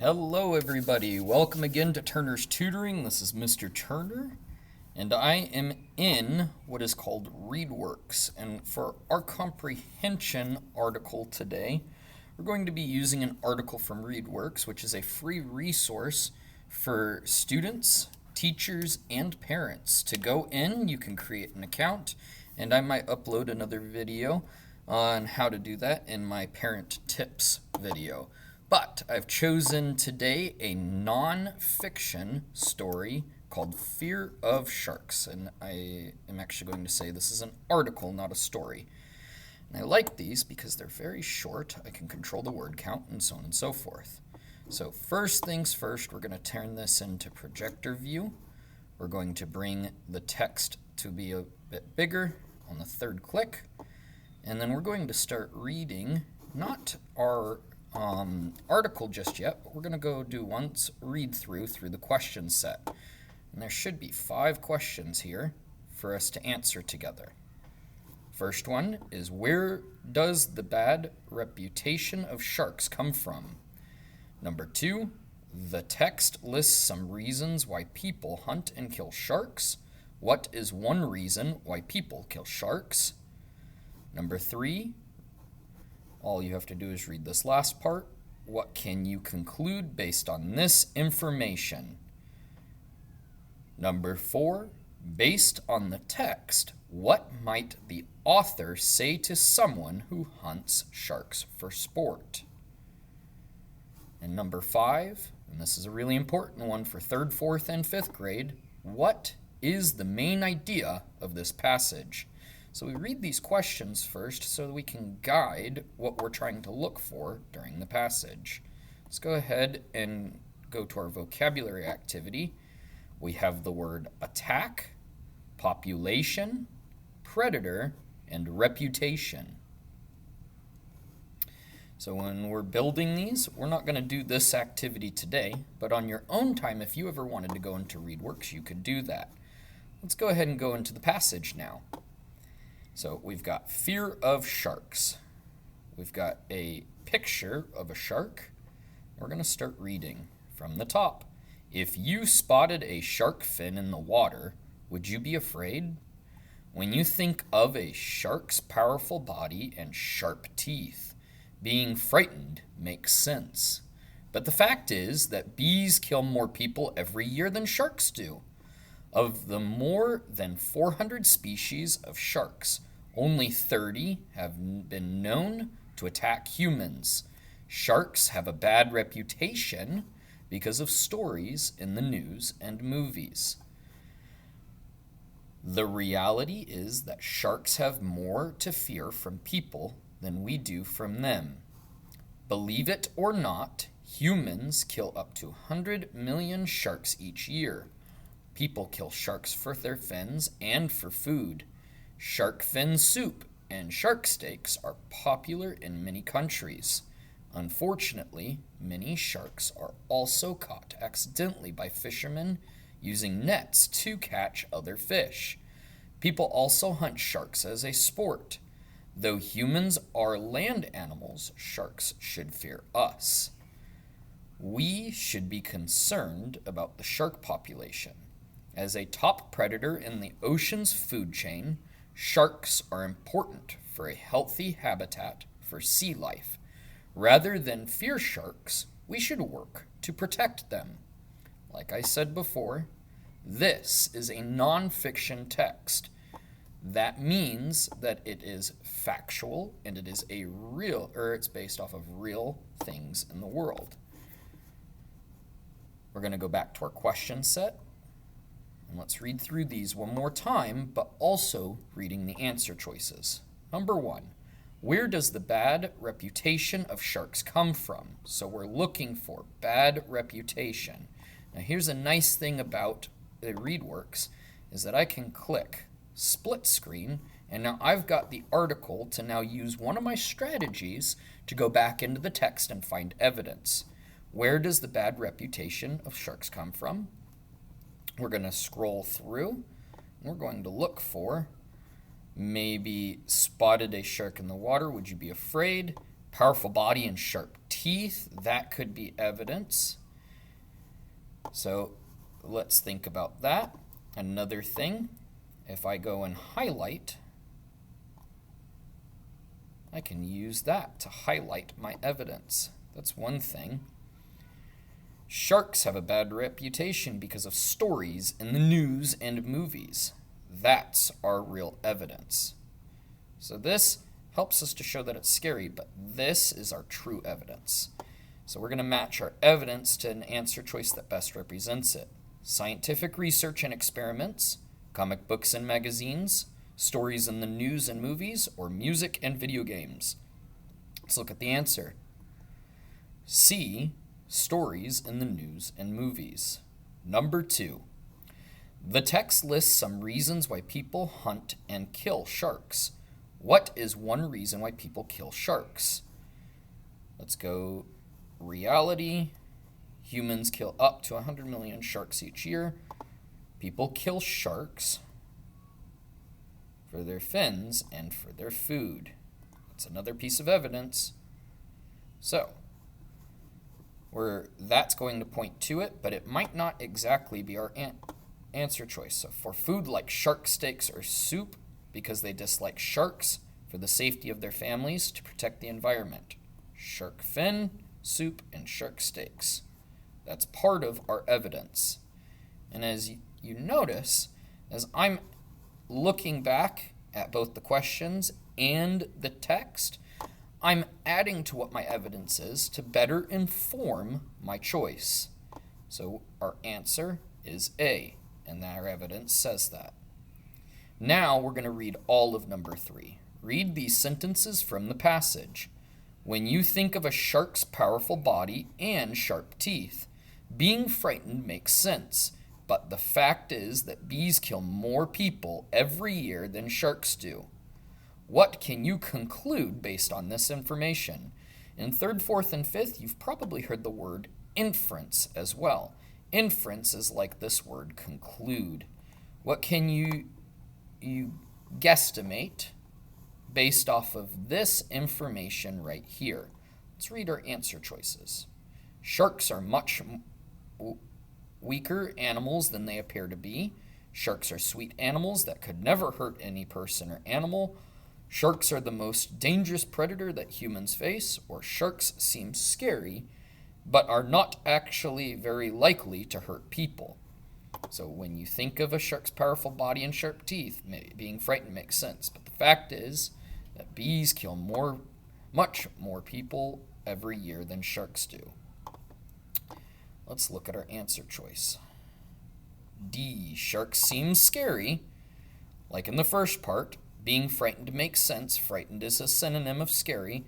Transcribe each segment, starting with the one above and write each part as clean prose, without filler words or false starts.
Hello everybody, welcome again to Turner's Tutoring. This is Mr. Turner, and I am in what is called ReadWorks. And for our comprehension article today, we're going to be using an article from ReadWorks, which is a free resource for students, teachers, and parents. To go in, you can create an account, and I might upload another video on how to do that in my parent tips video. But I've chosen today a non-fiction story called Fear of Sharks. And I am actually going to say this is an article, not a story. And I like these because they're very short. I can control the word count and so on and so forth. So first things first, we're going to turn this into projector view. We're going to bring the text to be a bit bigger on the third click. And then we're going to start reading, not our article just yet, but we're going to go do once read through the question set. And there should be 5 questions here for us to answer together. First one is, where does the bad reputation of sharks come from? Number 2, the text lists some reasons why people hunt and kill sharks. What is one reason why people kill sharks? Number 3, all you have to do is read this last part. What can you conclude based on this information? Number 4, based on the text, what might the author say to someone who hunts sharks for sport? And number 5, and this is a really important one for 3rd, 4th, and 5th grade, what is the main idea of this passage? So we read these questions first so that we can guide what we're trying to look for during the passage. Let's go ahead and go to our vocabulary activity. We have the word attack, population, predator, and reputation. So when we're building these, we're not going to do this activity today, but on your own time, if you ever wanted to go into ReadWorks, you could do that. Let's go ahead and go into the passage now. So we've got fear of sharks. We've got a picture of a shark. We're going to start reading from the top. If you spotted a shark fin in the water, would you be afraid? When you think of a shark's powerful body and sharp teeth, being frightened makes sense. But the fact is that bees kill more people every year than sharks do. Of the more than 400 species of sharks, only 30 have been known to attack humans. Sharks have a bad reputation because of stories in the news and movies. The reality is that sharks have more to fear from people than we do from them. Believe it or not, humans kill up to 100 million sharks each year. People kill sharks for their fins and for food. Shark fin soup and shark steaks are popular in many countries. Unfortunately, many sharks are also caught accidentally by fishermen using nets to catch other fish. People also hunt sharks as a sport. Though humans are land animals, sharks should fear us. We should be concerned about the shark population. As a top predator in the ocean's food chain, sharks are important for a healthy habitat for sea life. Rather than fear sharks, we should work to protect them. Like I said before, this is a non-fiction text. That means that it is factual and it is it's based off of real things in the world. We're going to go back to our question set. And let's read through these one more time, but also reading the answer choices. Number 1, where does the bad reputation of sharks come from? So we're looking for bad reputation. Now here's a nice thing about the ReadWorks is that I can click split screen, and now I've got the article to now use one of my strategies to go back into the text and find evidence. Where does the bad reputation of sharks come from? We're going to scroll through. We're going to look for maybe spotted a shark in the water. Would you be afraid? Powerful body and sharp teeth, that could be evidence. So let's think about that. Another thing, if I go and highlight, I can use that to highlight my evidence. That's one thing. Sharks have a bad reputation because of stories in the news and movies. That's our real evidence. So this helps us to show that it's scary, but this is our true evidence. So we're going to match our evidence to an answer choice that best represents it. Scientific research and experiments, comic books and magazines, stories in the news and movies, or music and video games. Let's look at the answer. C, stories in the news and movies. Number 2. The text lists some reasons why people hunt and kill sharks. What is one reason why people kill sharks? Let's go reality. Humans kill up to 100 million sharks each year. People kill sharks for their fins and for their food. That's another piece of evidence. So, that's going to point to it, but it might not exactly be our answer choice. So for food like shark steaks or soup, because they dislike sharks, for the safety of their families, to protect the environment. Shark fin, soup, and shark steaks. That's part of our evidence. And as you notice, as I'm looking back at both the questions and the text, I'm adding to what my evidence is to better inform my choice. So our answer is A, and our evidence says that. Now we're going to read all of number 3. Read these sentences from the passage. When you think of a shark's powerful body and sharp teeth, being frightened makes sense, but the fact is that bees kill more people every year than sharks do. What can you conclude based on this information? In 3rd, 4th, and 5th, you've probably heard the word inference as well. Inference is like this word conclude. What can you guesstimate based off of this information right here? Let's read our answer choices. Sharks are much weaker animals than they appear to be. Sharks are sweet animals that could never hurt any person or animal. Sharks are the most dangerous predator that humans face, or sharks seem scary, but are not actually very likely to hurt people. So when you think of a shark's powerful body and sharp teeth, being frightened makes sense. But the fact is that bees kill much more people every year than sharks do. Let's look at our answer choice. D, sharks seem scary. Like in the first part, being frightened makes sense. Frightened is a synonym of scary,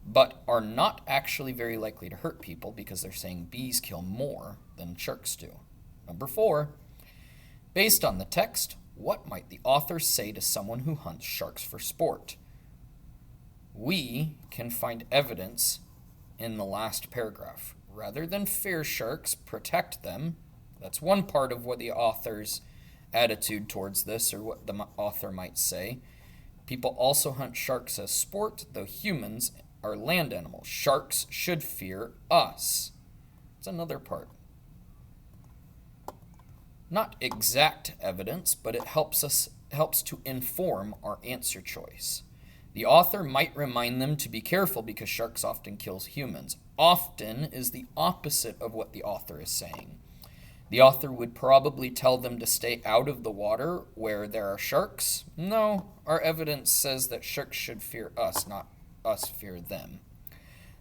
but are not actually very likely to hurt people because they're saying bees kill more than sharks do. Number 4, based on the text, what might the author say to someone who hunts sharks for sport? We can find evidence in the last paragraph. Rather than fear sharks, protect them. That's one part of what the author's attitude towards this, or what the author might say. People also hunt sharks as sport, though humans are land animals. Sharks should fear us. It's another part. Not exact evidence, but it helps to inform our answer choice. The author might remind them to be careful because sharks often kill humans. Often is the opposite of what the author is saying. The author would probably tell them to stay out of the water where there are sharks. No, our evidence says that sharks should fear us, not us fear them.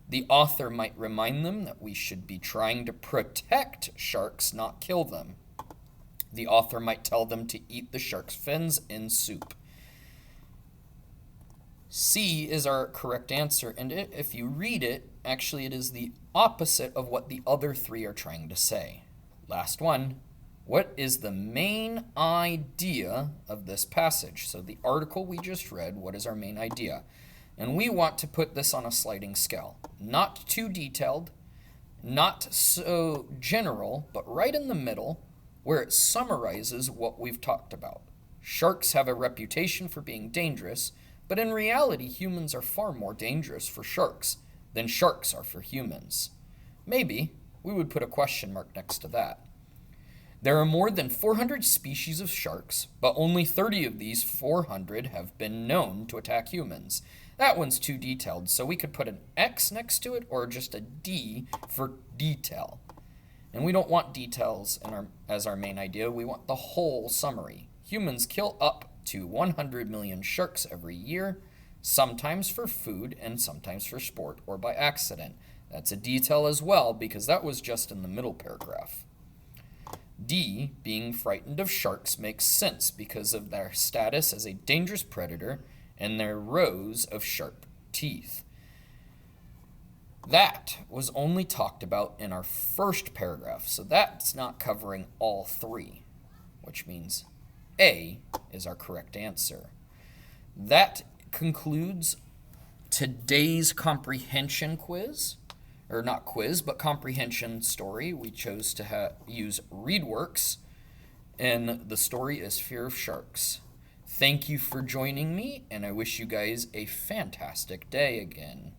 The author might remind them that we should be trying to protect sharks, not kill them. The author might tell them to eat the shark's fins in soup. C is our correct answer, and if you read it, actually it is the opposite of what the other 3 are trying to say. Last one, what is the main idea of this passage? So the article we just read, what is our main idea? And we want to put this on a sliding scale. Not too detailed, not so general, but right in the middle where it summarizes what we've talked about. Sharks have a reputation for being dangerous, but in reality, humans are far more dangerous for sharks. than sharks are for humans. Maybe we would put a question mark next to that. There are more than 400 species of sharks, but only 30 of these 400 have been known to attack humans. That one's too detailed, so we could put an X next to it or just a D for detail. And we don't want details as our main idea. We want the whole summary. Humans kill up to 100 million sharks every year, sometimes for food and sometimes for sport or by accident. That's a detail as well because that was just in the middle paragraph. D, being frightened of sharks, makes sense because of their status as a dangerous predator and their rows of sharp teeth. That was only talked about in our first paragraph, so that's not covering all three, which means A is our correct answer. That concludes today's comprehension quiz. Or not quiz, but comprehension story. We chose to use ReadWorks, and the story is Fear of Sharks. Thank you for joining me, and I wish you guys a fantastic day again.